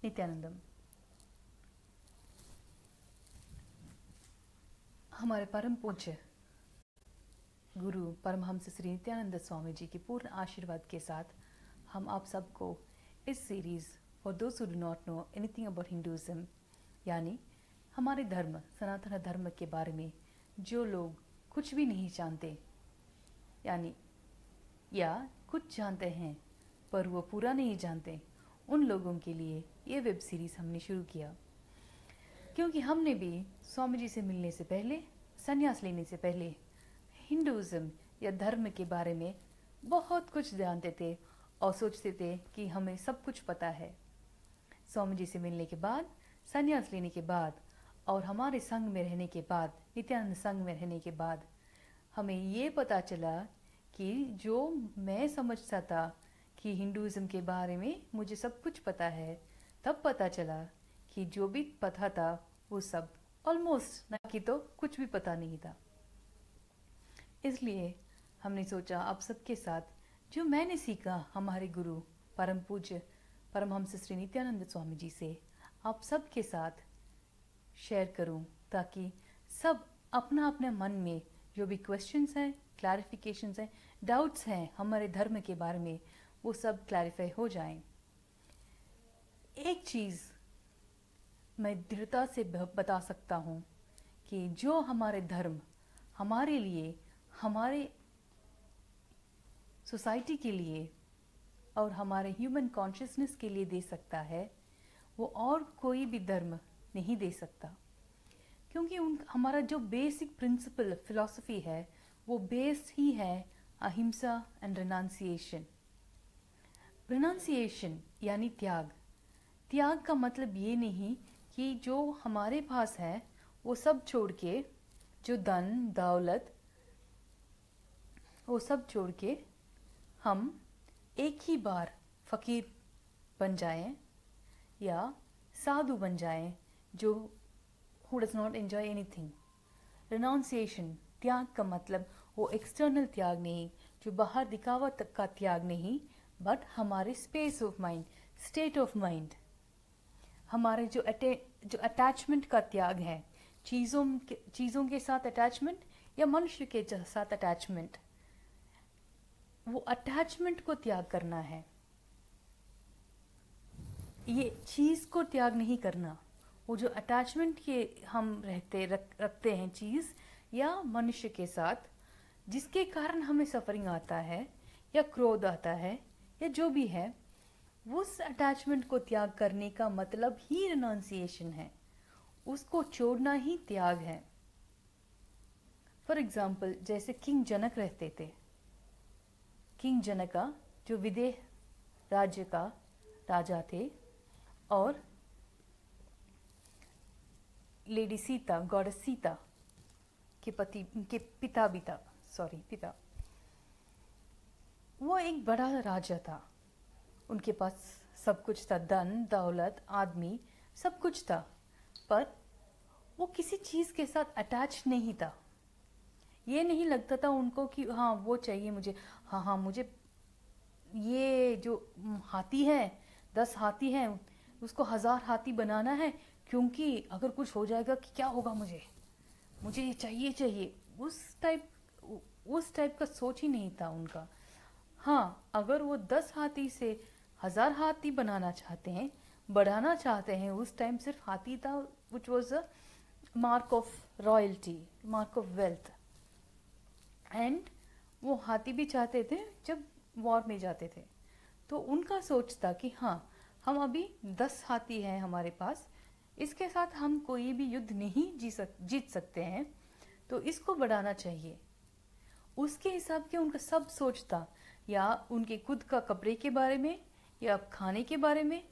नित्यानंदम। हमारे परम पूज्य गुरु परमहंस श्री नित्यानंद स्वामी जी के पूर्ण आशीर्वाद के साथ हम आप सबको इस series for those who do not know anything about Hinduism, यानी हमारे धर्म सनातन धर्म के बारे में जो लोग कुछ भी नहीं जानते, यानी या कुछ जानते हैं पर वो पूरा नहीं जानते, उन लोगों के लिए ये वेब सीरीज़ हमने शुरू किया। क्योंकि हमने भी स्वामी जी से मिलने से पहले, संन्यास लेने से पहले हिंदुइज्म या धर्म के बारे में बहुत कुछ जानते थे और सोचते थे कि हमें सब कुछ पता है। स्वामी जी से मिलने के बाद, संन्यास लेने के बाद और हमारे संग में रहने के बाद, नित्यानंद संग में रहने के बाद हमें ये पता चला कि जो मैं समझता था कि हिंदुइज्म के बारे में मुझे सब कुछ पता है, तब पता चला कि जो भी पता था वो सब ऑलमोस्ट, ना कि तो कुछ भी पता नहीं था। इसलिए हमने सोचा आप सबके साथ जो मैंने सीखा हमारे गुरु परम पूज्य परमहंस श्री नित्यानंद स्वामी जी से, आप सबके साथ शेयर करूं, ताकि सब अपना अपने मन में जो भी क्वेश्चंस हैं, क्लैरिफिकेशंस हैं, डाउट्स हैं हमारे धर्म के बारे में, वो सब क्लैरिफाई हो जाएं। एक चीज़ मैं दृढ़ता से बता सकता हूँ कि जो हमारे धर्म हमारे लिए, हमारे सोसाइटी के लिए और हमारे ह्यूमन कॉन्शियसनेस के लिए दे सकता है, वो और कोई भी धर्म नहीं दे सकता। क्योंकि हमारा जो बेसिक प्रिंसिपल फिलॉसफी है वो बेस्ड ही है अहिंसा एंड रिनाउंसिएशन। रिनाउंसिएशन यानी त्याग। त्याग का मतलब ये नहीं कि जो हमारे पास है वो सब छोड़ के, जो धन दौलत वो सब छोड़ के हम एक ही बार फकीर बन जाएं या साधु बन जाएं जो who does not enjoy anything। Renunciation, त्याग का मतलब वो एक्सटर्नल त्याग नहीं, जो बाहर दिखावा तक का त्याग नहीं, बट हमारे space of mind, state of mind, हमारे जो अटैचमेंट का त्याग है, चीज़ों के साथ अटैचमेंट या मनुष्य के साथ अटैचमेंट, वो अटैचमेंट को त्याग करना है। ये चीज़ को त्याग नहीं करना, वो जो अटैचमेंट के हम रखते हैं चीज़ या मनुष्य के साथ, जिसके कारण हमें सफरिंग आता है या क्रोध आता है या जो भी है, उस अटैचमेंट को त्याग करने का मतलब ही रिनाउंसिएशन है। उसको छोड़ना ही त्याग है। फॉर एग्जाम्पल, जैसे किंग जनक रहते थे। किंग जनका जो विदेह राज्य का राजा थे और लेडी सीता, गॉडेस सीता के पिता, वो एक बड़ा राजा था। उनके पास सब कुछ था, धन दौलत आदमी सब कुछ था, पर वो किसी चीज़ के साथ अटैच नहीं था। ये नहीं लगता था उनको कि हाँ वो चाहिए मुझे, हाँ मुझे ये जो हाथी है, 10 हाथी हैं, उसको 1000 हाथी बनाना है, क्योंकि अगर कुछ हो जाएगा कि क्या होगा, मुझे ये चाहिए। उस टाइप का सोच ही नहीं था उनका। हाँ, अगर वो 10 हाथी से 1000 हाथी बनाना चाहते हैं, बढ़ाना चाहते हैं, उस टाइम सिर्फ हाथी था, which was a mark of royalty, mark of wealth. And वो हाथी भी चाहते थे जब वॉर में जाते थे। तो उनका सोच था कि हाँ, हम अभी 10 हाथी हैं हमारे पास, इसके साथ हम कोई भी युद्ध नहीं जीत सकते हैं, तो इसको बढ़ाना चाहिए। उसके हिसाब के उनका सब सोच था, या उनके खुद का कपड़े के बारे में, या खाने के बारे में,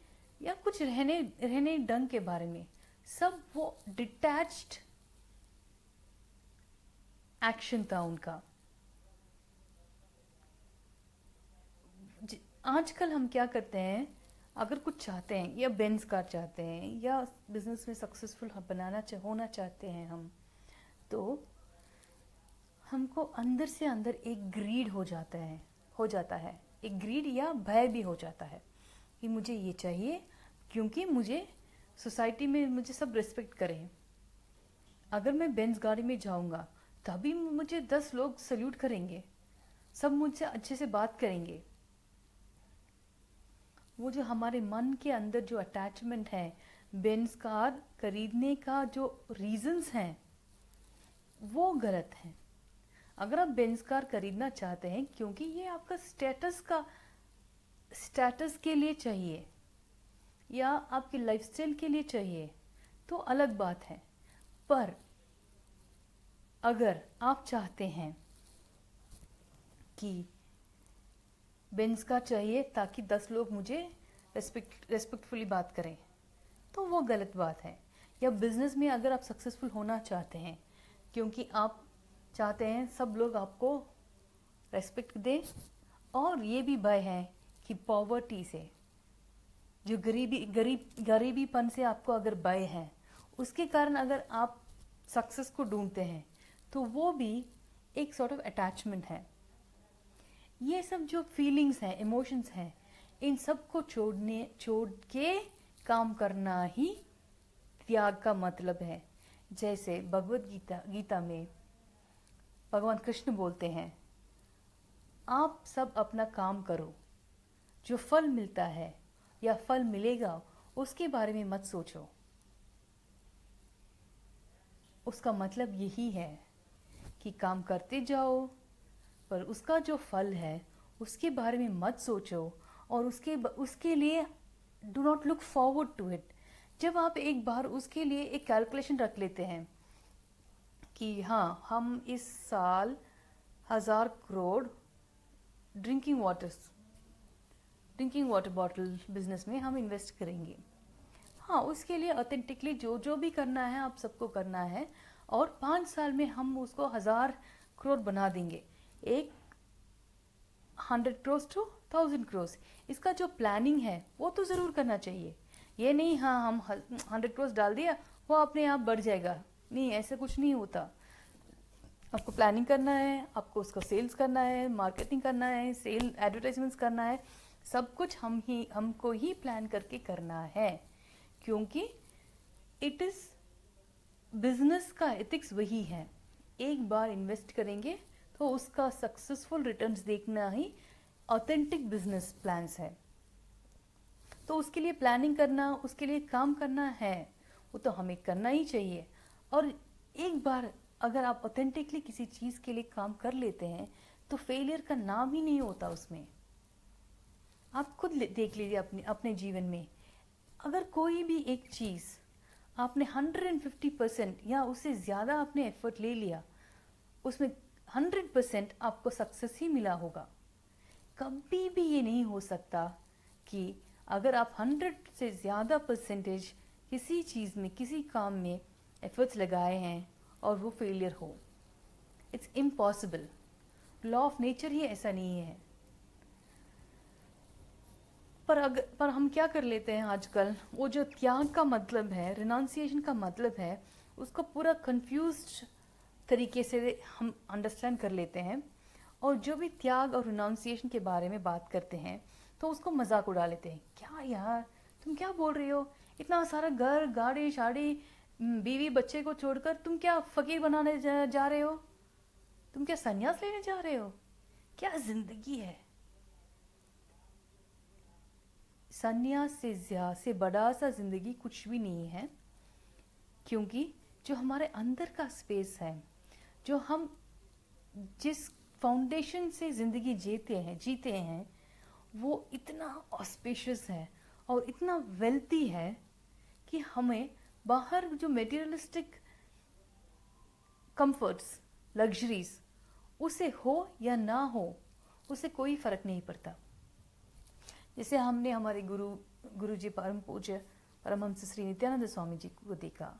या कुछ रहने ढंग के बारे में, सब वो डिटैच्ड एक्शन था उनका। आजकल हम क्या करते हैं, अगर कुछ चाहते हैं या बेंज कार चाहते हैं या बिजनेस में सक्सेसफुल होना चाहते हैं हम, तो हमको अंदर से अंदर एक ग्रीड हो जाता है, एक ग्रीड या भय भी हो जाता है कि मुझे ये चाहिए, क्योंकि मुझे सोसाइटी में मुझे सब रिस्पेक्ट करें। अगर मैं बेंज गाड़ी में जाऊंगा तभी मुझे 10 लोग सल्यूट करेंगे, सब मुझसे अच्छे से बात करेंगे। वो जो हमारे मन के अंदर जो अटैचमेंट है, बेंज कार खरीदने का जो रीजंस हैं वो गलत हैं। अगर आप बेंज कार खरीदना चाहते हैं क्योंकि ये आपका स्टेटस के लिए चाहिए या आपकी लाइफस्टाइल के लिए चाहिए तो अलग बात है। पर अगर आप चाहते हैं कि बेंज कार चाहिए ताकि 10 लोग मुझे रेस्पेक्टफुली बात करें तो वो गलत बात है। या बिजनेस में अगर आप सक्सेसफुल होना चाहते हैं क्योंकि आप चाहते हैं सब लोग आपको रेस्पेक्ट दें, और ये भी भय है कि पॉवर्टी से, जो गरीबीपन से आपको अगर भय है, उसके कारण अगर आप सक्सेस को ढूंढते हैं तो वो भी एक सॉर्ट ऑफ अटैचमेंट है। ये सब जो फीलिंग्स हैं, इमोशंस हैं, इन सब को छोड़ के काम करना ही त्याग का मतलब है। जैसे भगवत गीता में भगवान कृष्ण बोलते हैं, आप सब अपना काम करो, जो फल मिलता है या फल मिलेगा उसके बारे में मत सोचो। उसका मतलब यही है कि काम करते जाओ, पर उसका जो फल है उसके बारे में मत सोचो, और उसके लिए do not look forward to it. जब आप एक बार उसके लिए एक कैलकुलेशन रख लेते हैं कि हाँ, हम इस साल 1000 crore drinking water bottle business में हम इन्वेस्ट करेंगे, हाँ, उसके लिए ऑथेंटिकली जो भी करना है आप सबको करना है, और 5 साल में हम उसको 1000 करोड़ बना देंगे। एक 100 करोड़ टू 1000 करोड़, इसका जो प्लानिंग है वो तो ज़रूर करना चाहिए। ये नहीं हाँ हम 100 करोड़ डाल दिया वो अपने आप बढ़ जाएगा, नहीं, ऐसा कुछ नहीं होता। आपको प्लानिंग करना है, आपको उसका सेल्स करना है, मार्केटिंग करना है, सेल एडवर्टाइजमेंट्स करना है, सब कुछ हमको ही प्लान करके करना है, क्योंकि इट इज़ बिजनेस का एथिक्स वही है। एक बार इन्वेस्ट करेंगे तो उसका सक्सेसफुल रिटर्न्स देखना ही ऑथेंटिक बिजनेस प्लान्स है। तो उसके लिए प्लानिंग करना, उसके लिए काम करना है, वो तो हमें करना ही चाहिए। और एक बार अगर आप ऑथेंटिकली किसी चीज़ के लिए काम कर लेते हैं तो फेलियर का नाम ही नहीं होता उसमें। आप खुद देख लीजिए अपने जीवन में, अगर कोई भी एक चीज़ आपने 150% या उससे ज़्यादा आपने एफर्ट ले लिया, उसमें 100% आपको सक्सेस ही मिला होगा। कभी भी ये नहीं हो सकता कि अगर आप 100 से ज़्यादा परसेंटेज किसी चीज़ में, किसी काम में एफर्ट्स लगाए हैं और वो फेलियर हो। It's impossible. Law of nature ही ऐसा नहीं है। पर हम क्या कर लेते हैं आजकल, वो जो त्याग का मतलब है, रिनाउंसिएशन का मतलब है, उसको पूरा कंफ्यूज्ड तरीके से हम अंडरस्टैंड कर लेते हैं, और जो भी त्याग और रिनाउंसिएशन के बारे में बात करते हैं तो उसको मजाक उड़ा लेते हैं। क्या यार, तुम क्या बोल रही हो, इतना सारा घर, गाड़ी, शाड़ी, बीवी, बच्चे को छोड़कर तुम क्या फकीर बनाने जा रहे हो, तुम क्या संन्यास लेने जा रहे हो, क्या जिंदगी है। संन्यास से बड़ा सा जिंदगी कुछ भी नहीं है, क्योंकि जो हमारे अंदर का स्पेस है, जो हम जिस फाउंडेशन से जिंदगी जीते हैं वो इतना ऑस्पेशियस है और इतना वेल्थी है कि हमें बाहर जो मेटीरियलिस्टिक कंफर्ट्स, लग्जरीज, उसे हो या ना हो, उसे कोई फर्क नहीं पड़ता। जैसे हमने हमारे गुरु जी परम पूज्य परमहंस श्री नित्यानंद स्वामी जी को देखा,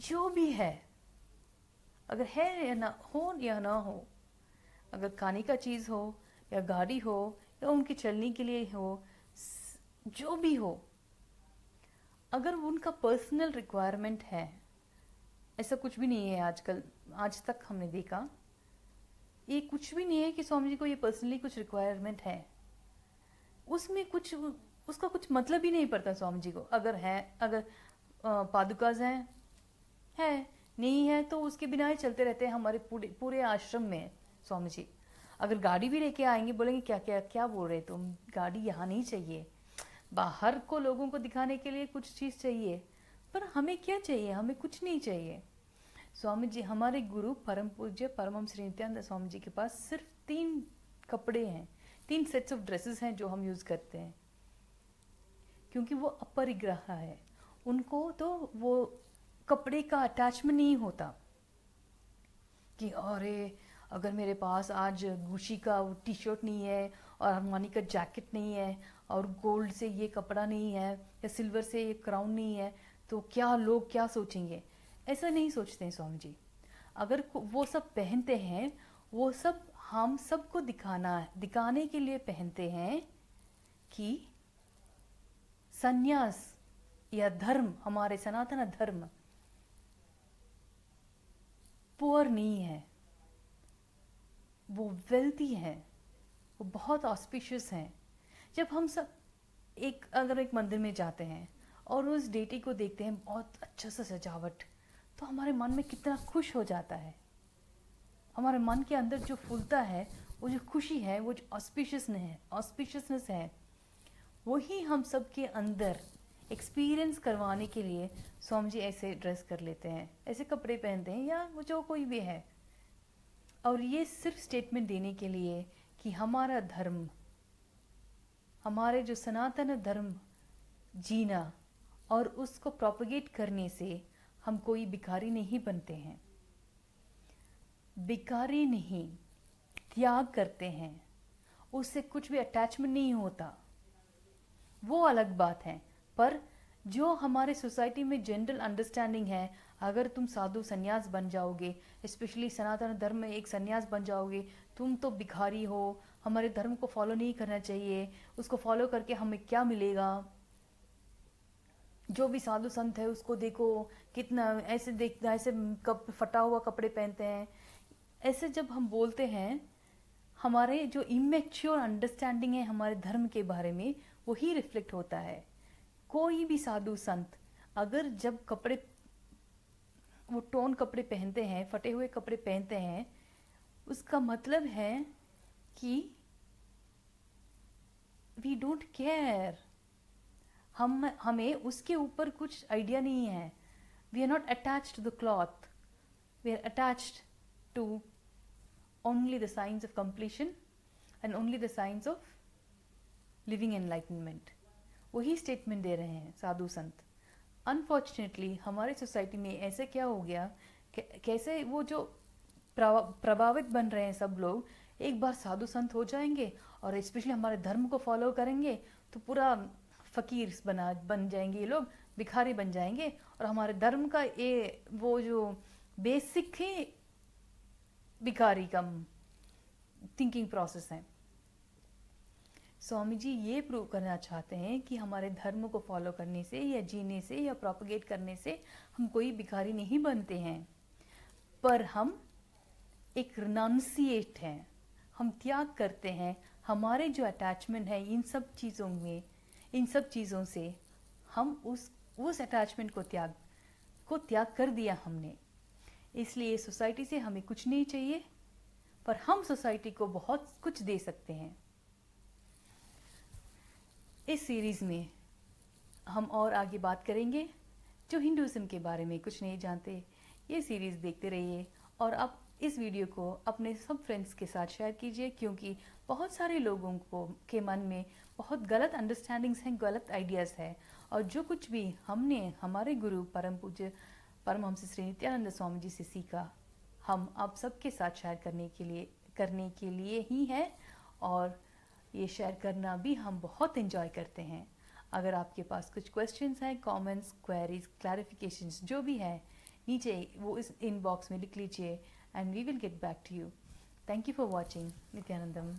जो भी है, अगर है या ना हो, अगर खाने का चीज़ हो या गाड़ी हो या उनके चलने के लिए हो, जो भी हो, अगर उनका पर्सनल रिक्वायरमेंट है, ऐसा कुछ भी नहीं है आजकल, आज तक हमने देखा ये कुछ भी नहीं है कि स्वामी जी को ये पर्सनली कुछ रिक्वायरमेंट है। उसमें कुछ उसका कुछ मतलब ही नहीं पड़ता स्वामी जी को। अगर है, अगर पादुकाज हैं, है, नहीं है तो उसके बिना ही चलते रहते हैं हमारे पूरे पूरे आश्रम में स्वामी जी। अगर गाड़ी भी लेके आएंगे, बोलेंगे क्या क्या क्या बोल रहे तुम, गाड़ी यहाँ नहीं चाहिए। बाहर को लोगों को दिखाने के लिए कुछ चीज़ चाहिए, पर हमें क्या चाहिए? हमें कुछ नहीं चाहिए। स्वामी जी, हमारे गुरु परम पूज्य परमहंस श्री नित्यानंद स्वामी जी के पास सिर्फ 3 कपड़े हैं, 3 सेट्स ऑफ ड्रेसेस हैं जो हम यूज़ करते हैं, क्योंकि वो अपरिग्रह है। उनको तो वो कपड़े का अटैचमेंट नहीं होता कि अरे अगर मेरे पास आज गुशी का टी शर्ट नहीं है और अरमानी का जैकेट नहीं है और गोल्ड से ये कपड़ा नहीं है या सिल्वर से ये क्राउन नहीं है तो क्या लोग क्या सोचेंगे। ऐसा नहीं सोचते हैं स्वामी जी। अगर वो सब पहनते हैं, वो सब हम सबको दिखाने के लिए पहनते हैं कि संन्यास या धर्म, हमारे सनातन धर्म पुअर नहीं है, वो वेल्थी है, वो बहुत ऑस्पिशियस हैं। जब हम सब अगर एक मंदिर में जाते हैं और उस डेटी को देखते हैं, बहुत अच्छा सा सजावट, तो हमारे मन में कितना खुश हो जाता है। हमारे मन के अंदर जो फूलता है, वो जो खुशी है, वो जो ऑस्पिशियसनेस है, वही हम सब के अंदर एक्सपीरियंस करवाने के लिए स्वामी जी ऐसे ड्रेस कर लेते हैं, ऐसे कपड़े पहनते हैं, या वो जो कोई भी है। और ये सिर्फ स्टेटमेंट देने के लिए कि हमारा धर्म, हमारे जो सनातन धर्म जीना और उसको प्रोपगेट करने से हम कोई भिखारी नहीं बनते हैं। भिखारी नहीं, त्याग करते हैं, उससे कुछ भी अटैचमेंट नहीं होता, वो अलग बात है। पर जो हमारे सोसाइटी में जनरल अंडरस्टैंडिंग है, अगर तुम साधु संन्यास बन जाओगे, स्पेशली सनातन धर्म में एक संन्यास बन जाओगे, तुम तो भिखारी हो, हमारे धर्म को फॉलो नहीं करना चाहिए, उसको फॉलो करके हमें क्या मिलेगा। जो भी साधु संत है उसको देखो कितना ऐसे फटा हुआ कपड़े पहनते हैं। ऐसे जब हम बोलते हैं, हमारे जो इमेच्योर अंडरस्टैंडिंग है हमारे धर्म के बारे में, वही रिफ्लेक्ट होता है। कोई भी साधु संत अगर जब कपड़े, वो टोन कपड़े पहनते हैं, फटे हुए कपड़े पहनते हैं, उसका मतलब है कि वी डोंट केयर, हमें उसके ऊपर कुछ आइडिया नहीं है। We are not attached to the cloth, we are attached to only the signs of completion and only the signs of living enlightenment। वही स्टेटमेंट दे रहे हैं साधु संत। अनफॉर्चुनेटली हमारे सोसाइटी में ऐसे क्या हो गया, कैसे वो जो प्रभावित बन रहे हैं सब लोग, एक बार साधु संत हो जाएंगे और स्पेशली हमारे धर्म को फॉलो करेंगे तो पूरा फकीर बन जाएंगे, ये लोग भिखारी बन जाएंगे, और हमारे धर्म का ये वो जो बेसिक ही भिखारी का थिंकिंग प्रोसेस है। स्वामी जी ये प्रूव करना चाहते हैं कि हमारे धर्म को फॉलो करने से या जीने से या प्रोपगेट करने से हम कोई भिखारी नहीं बनते हैं, पर हम एक रिनाउंसिएट हैं, हम त्याग करते हैं। हमारे जो अटैचमेंट है इन सब चीज़ों में, इन सब चीज़ों से हम उस अटैचमेंट को त्याग कर दिया हमने। इसलिए सोसाइटी से हमें कुछ नहीं चाहिए, पर हम सोसाइटी को बहुत कुछ दे सकते हैं। इस सीरीज में हम और आगे बात करेंगे जो हिंदुइज्म के बारे में कुछ नहीं जानते। ये सीरीज देखते रहिए और आप इस वीडियो को अपने सब फ्रेंड्स के साथ शेयर कीजिए, क्योंकि बहुत सारे लोगों के मन में बहुत गलत अंडरस्टैंडिंग्स हैं, गलत आइडियाज़ है, और जो कुछ भी हमने हमारे गुरु परम पूज्य परमहंस श्री नित्यानंद स्वामी जी से सीखा, हम आप सबके साथ शेयर करने के लिए ही है, और ये शेयर करना भी हम बहुत एंजॉय करते हैं। अगर आपके पास कुछ क्वेश्चंस हैं, कमेंट्स, क्वेरीज, क्लैरिफिकेशंस जो भी है, नीचे वो इस इनबॉक्स में लिख लीजिए and we will get back to you. Thank you for watching. Nityanandam.